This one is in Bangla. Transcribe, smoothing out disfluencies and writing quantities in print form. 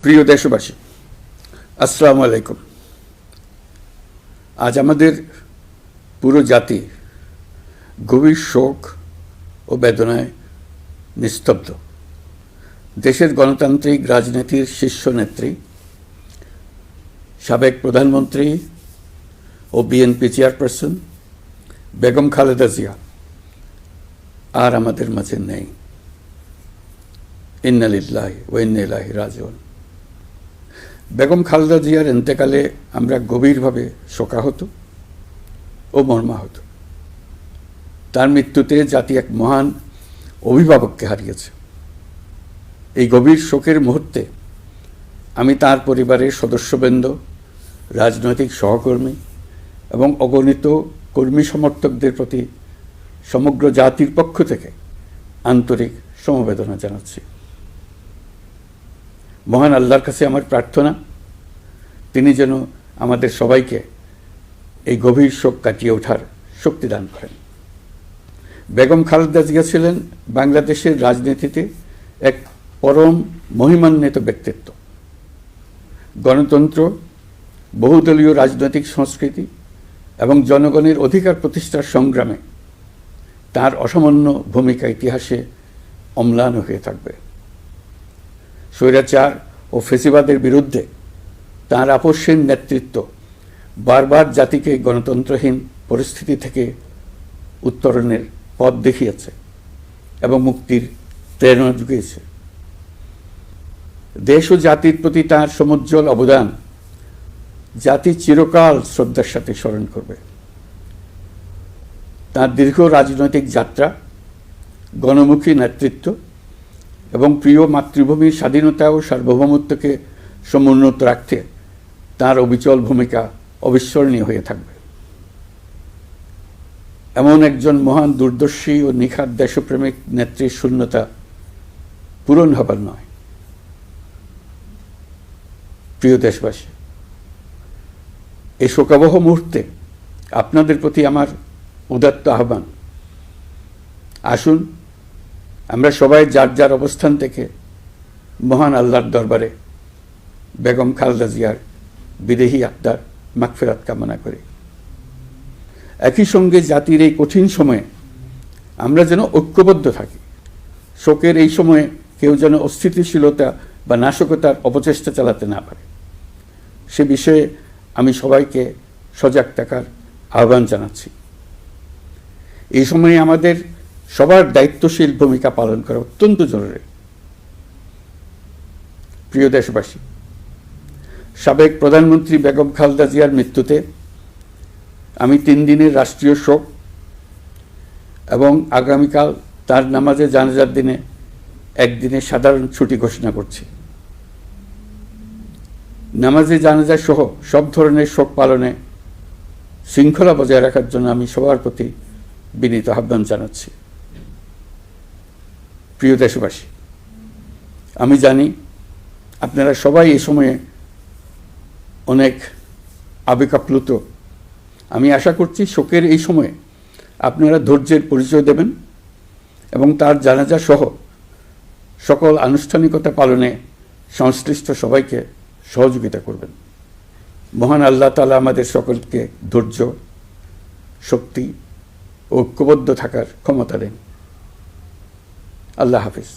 প্রিয় দেশবাসী, আসসালামু আলাইকুম। আজ আমাদের পুরো জাতি গভীর শোক ও বেদনায় নিস্তব্ধ। দেশের গণতান্ত্রিক রাজনীতির শীর্ষ নেত্রী, সাবেক প্রধানমন্ত্রী ও বিএনপি চেয়ারপারসন বেগম খালেদা জিয়া আর আমাদের মাঝে নেই। ইন্না লিল্লাহি ওয়া ইন্না ইলাইহি রাজিউন। বেগম খালেদা জিয়ার ইন্তেকালে আমরা গভীরভাবে শোকাহত ও মর্মাহত। তার মৃত্যুতে জাতি এক মহান অভিভাবককে হারিয়েছে। এই গভীর শোকের মুহূর্তে আমি তার পরিবারের সদস্যবৃন্দ, রাজনৈতিক সহকর্মী এবং অগণিত কর্মী সমর্থকদের প্রতি সমগ্র জাতির পক্ষ থেকে আন্তরিক সমবেদনা জানাচ্ছি। মহান আল্লাহর কাছে আমার প্রার্থনা, তিনি যেন আমাদের সবাইকে এই গভীর শোক কাটিয়ে ওঠার শক্তি দান করেন। বেগম খালেদা জিয়া ছিলেন বাংলাদেশের রাজনীতিতে এক পরম মহিমান্বিত ব্যক্তিত্ব। গণতন্ত্র, বহুদলীয় রাজনৈতিক সংস্কৃতি এবং জনগণের অধিকার প্রতিষ্ঠার সংগ্রামে তার অসামান্য ভূমিকা ইতিহাসে অম্লান হয়ে থাকবে। স্বৈরাচার ও ফেসিবাদের বিরুদ্ধে তাঁর আপসহীন নেতৃত্ব বারবার জাতিকে গণতন্ত্রহীন পরিস্থিতি থেকে উত্তরণের পথ দেখিয়েছে এবং মুক্তির প্রেরণা জুগিয়েছে। দেশ ও জাতির প্রতি তাঁর সমুজ্জ্বল অবদান জাতি চিরকাল শ্রদ্ধার সাথে স্মরণ করবে। তাঁর দীর্ঘ রাজনৈতিক যাত্রা, গণমুখী নেতৃত্ব এবং প্রিয় মাতৃভূমির স্বাধীনতা ও সার্বভৌমত্বকে সমুন্নত রাখতে তাঁর অবিচল ভূমিকা অবিস্মরণীয় হয়ে থাকবে। এমন একজন মহান দূরদর্শী ও নিখাদ দেশপ্রেমিক নেত্রীর শূন্যতা পূরণ হবার নয়। প্রিয় দেশবাসী, এই শোকাবহ মুহূর্তে আপনাদের প্রতি আমার উদাত্ত আহ্বান, আসুন আমরা সবাই যার যার অবস্থান থেকে মহান আল্লাহর দরবারে বেগম খালেদা জিয়ার বিদেহী আত্মার মাগফিরাত কামনা করি। একই সঙ্গে জাতির এই কঠিন সময়ে আমরা যেন ঐক্যবদ্ধ থাকি। শোকের এই সময়ে কেউ যেন অস্থিতিশীলতা বা নাশকতার অপচেষ্টা চালাতে না পারে, সে বিষয়ে আমি সবাইকে সজাগ থাকার আহ্বান জানাচ্ছি। এই সময়ে আমাদের সবার দায়িত্বশীল ভূমিকা পালন করা অত্যন্ত জরুরি। প্রিয় দেশবাসী, সাবেক প্রধানমন্ত্রী বেগম খালেদা জিয়ার মৃত্যুতে আমি 3 দিনের রাষ্ট্রীয় শোক এবং আগামীকাল তার নামাজে জানাজার দিনে একদিনের সাধারণ ছুটি ঘোষণা করছি। নামাজে জানাজা সহ সব ধরনের শোক পালনে শৃঙ্খলা বজায় রাখার জন্য আমি সবার প্রতি বিনীত আহ্বান জানাচ্ছি। প্রিয় দেশবাসী, আমি জানি আপনারা সবাই এই সময়ে অনেক আবেগাপ্লুত। আমি আশা করছি শোকের এই সময়ে আপনারা ধৈর্যের পরিচয় দেবেন এবং তার জানাজা সহ সকল আনুষ্ঠানিকতা পালনে সংশ্লিষ্ট সবাইকে সহযোগিতা করবেন। মহান আল্লাহ তাআলা আমাদের সকলকে ধৈর্য, শক্তি, ঐক্যবদ্ধ থাকার ক্ষমতা দেন। আল্লাহ হাফিজ।